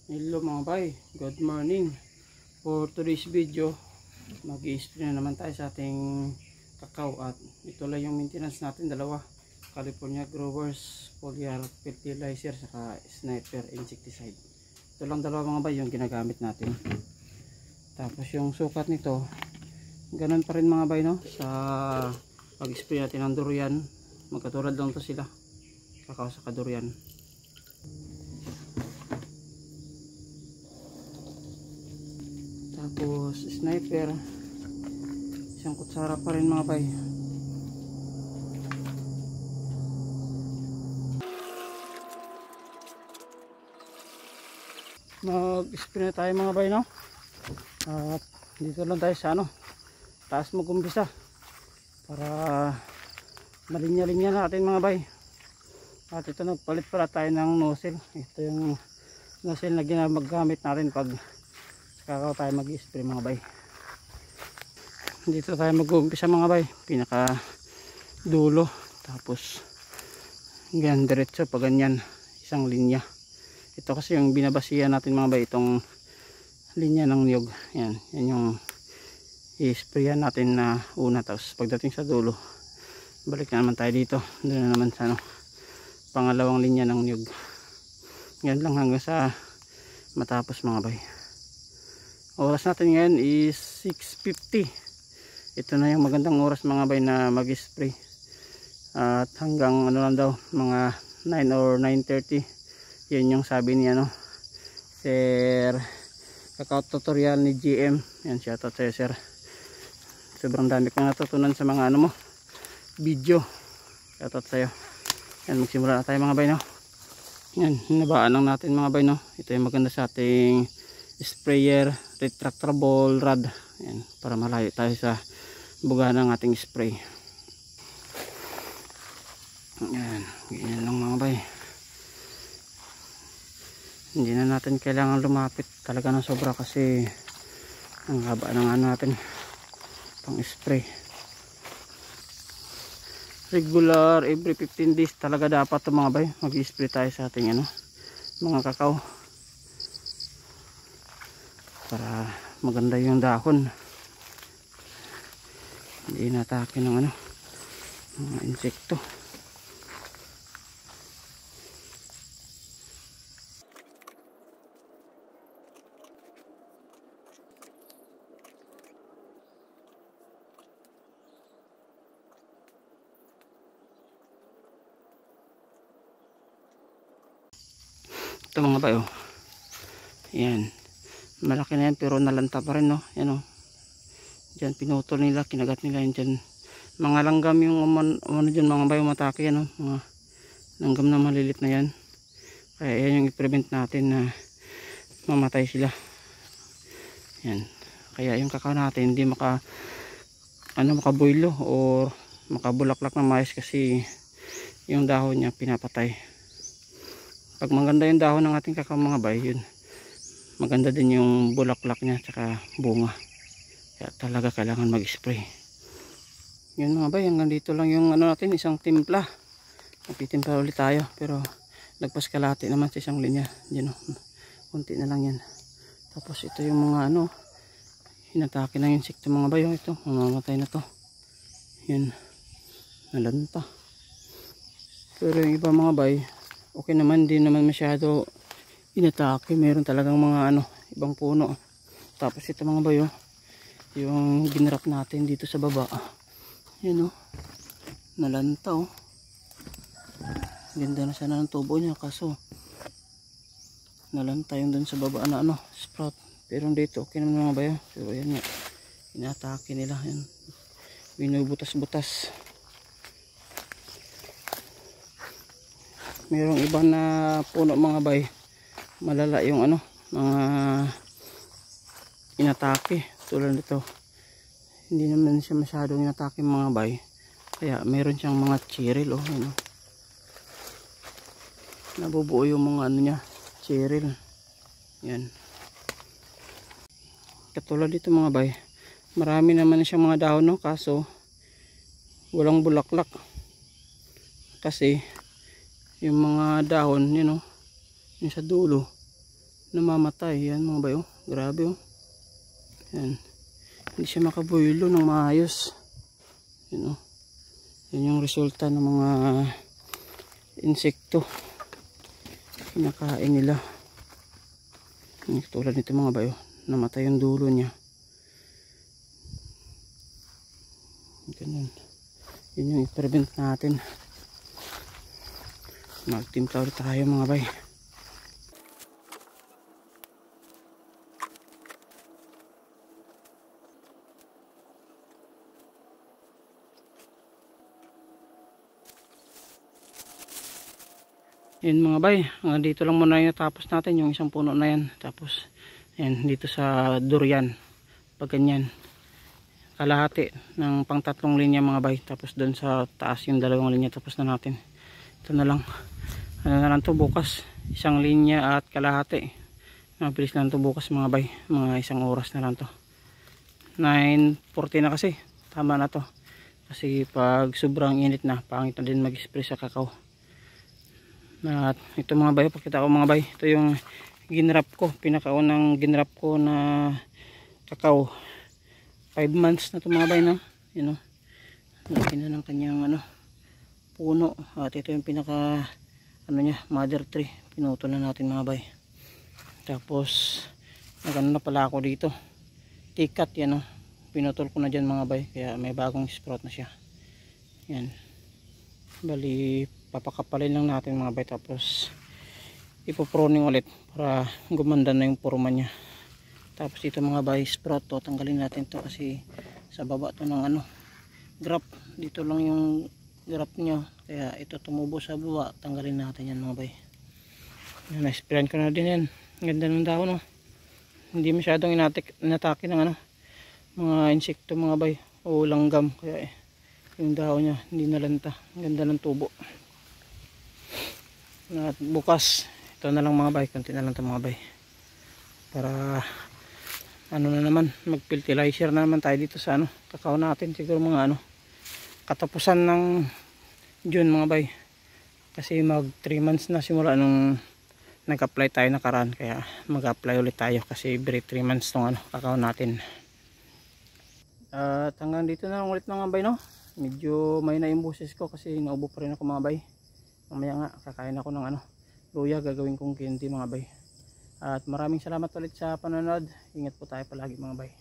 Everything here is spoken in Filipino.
Hello mga bay, good morning. For today's video, mag-i-spray na naman tayo sa ating kakao. At ito lang yung maintenance natin, dalawa, California Growers Foliar Fertilizer saka Sniper Insecticide. Ito lang dalawa mga bay yung ginagamit natin. Tapos yung sukat nito, ganun pa rin mga bay, no? Sa pag-spray natin ng durian, magkatulad lang to sila, kakao sa durian. Tapos sniper, isang kutsara pa rin mga bay. Mag-spray na tayo mga bay, no? At dito lang tayo sa taas mag-umpisa para malinya-linya natin mga bay. At ito, nagpalit pala tayo ng nozzle. Ito yung nozzle na ginagamit natin pag kakao tayo mag-spray mga bay. Dito tayo mag-uumpisa mga bay, pinaka dulo, tapos ganyan diretso pa ganyan, isang linya. Ito kasi yung binabasihan natin mga bay, itong linya ng niyog. Yan yung i-sprayan natin na una. Tapos pagdating sa dulo, balik na naman tayo dito, doon na naman sa pangalawang linya ng niyog. Yan lang hanggang sa matapos mga bay. Oras natin ngayon is 6:50. Ito na yung magandang oras mga bay na mag-spray. At hanggang lang daw, mga 9 or 9:30. Yun yung sabi niya, Sir Kakao Tutorial ni GM. Yan, shoutout sa'yo sir. Sobrang dami kong natutunan sa mga mo video. Shoutout sa'yo. Yan, magsimula na tayo mga bay, no? Yan, hinabaan lang natin mga bay, no? Ito yung maganda sa ating sprayer, retractable rod. Ayan, para malayo tayo sa buga ng ating spray. Ayan, ganyan lang mga bay. Hindi na natin kailangan lumapit talaga ng sobra kasi ang haba ng natin pang spray. Regular every 15 days talaga dapat ito mga bay, mag-spray tayo sa ating mga kakao para maganda yung dahon, hindi natake ng mga insekto. Ito mga bayo, yan, malaki na yan pero nalanta pa rin, yan dyan pinutol nila, kinagat nila yan dyan. Mga langgam yung dyan mga bayo, matake yan, mga langgam na malilit na yan. Kaya yan yung i-prevent natin na mamatay sila. Yan, kaya yung kakao natin hindi makabuilo o makabulaklak na mais kasi yung dahon niya pinapatay. Pag maganda yung dahon ng ating kakao mga bay, yun, maganda din yung bulaklak niya tsaka bunga. Kaya talaga kailangan mag-spray. Yun mga bay, hanggang dito lang yung natin, isang timpla. Magtitimpla ulit tayo, pero lagpas kalahati naman sa isang linya. Yan kunti na lang yan. Tapos ito yung mga hinatake ng insekto mga bay. Ito, mamamatay na to. Yan, nalanta. Pero yung iba mga bay, okay naman, din naman masyado inatake. Meron talagang mga ibang puno. Tapos ito mga bay, yung ginrap natin dito sa baba, yan nalanta. Ganda na sana ng tubo niya kaso nalanta yung dun sa baba na sprout. Pero dito okay naman mga bay. So yan nga, inatake nila, yan, binubutas-butas. Merong iba na puno mga bay, malala yung mga inatake. Tulad nito, hindi naman siya masyadong inatake mga bay, kaya meron siyang mga cheryl, nabubuo yung mga niya, cheryl. Yan, katulad dito mga bay, marami naman siyang mga dahon, kaso walang bulaklak kasi yung mga dahon yung sa dulo namamatay. Yan mga bay, oh. Grabe, oh. Yan. Hindi siya makabuelo ng maayos. Yan, oh. Yan yung resulta ng mga insekto. Kinakain nila. Tulad nito mga bay, oh. Namatay yung dulo niya. Ganun. Yun yung i-prevent natin. Magtimpla ulit tayo mga bay. Yun mga bay, dito lang muna yung natapos natin, yung isang puno na yan. Tapos yan, dito sa durian, pag ganyan, kalahati ng pang 3 linya mga bay. Tapos doon sa taas yung 2 linya, tapos na natin. Ito na lang, ano na lang to bukas, 1 linya at kalahati. Mabilis lang to bukas mga bay, mga 1 oras na lang to. 9:40 na kasi, tama na to. Kasi pag sobrang init na, pangit na din mag-spray sa kakao. At ito mga bay, pakita ko mga bay, ito yung ginrap ko, pinakaunang ginrap ko na kakao. 5 months na ito mga bay, no? You know, laki na ng kanyang puno. At ito yung pinaka niya, mother tree, pinuto na natin mga bay. Tapos nagano na pala ako dito, tikat yan, no? Pinutol ko na dyan mga bay, kaya may bagong sprout na siya. Yan, bali papakapalin lang natin mga bay, tapos ipoproning ulit para gumanda na yung forma nya. Tapos ito mga bay, sprout to, tanggalin natin to kasi sa baba to ng grap, dito lang yung grap nya, kaya ito tumubo sa baba, tanggalin natin yan mga bay. Na-sprayan ko na din yan, ganda ng dahon, no? Hindi masyadong inatake ng mga insekto mga bay o langgam, kaya yung dahon nya hindi nalanta, ganda ng tubo. At bukas ito na lang mga bay, konti na lang ito mga bay, para na naman, mag-fertilizer na naman tayo dito sa kakao natin. Siguro mga katapusan ng June mga bay, kasi mag 3 months na simula nung nag-apply tayo nakaraan, kaya mag-apply ulit tayo kasi every 3 months tong kakao natin. At hanggang dito na lang ulit mga bay, no? Medyo may na yung boses ko kasi naubo pa rin ako mga bay. Mamaya nga kakain ako ng luya, gagawin kong candy mga bay. At maraming salamat ulit sa panonood. Ingat po tayo palagi mga bay.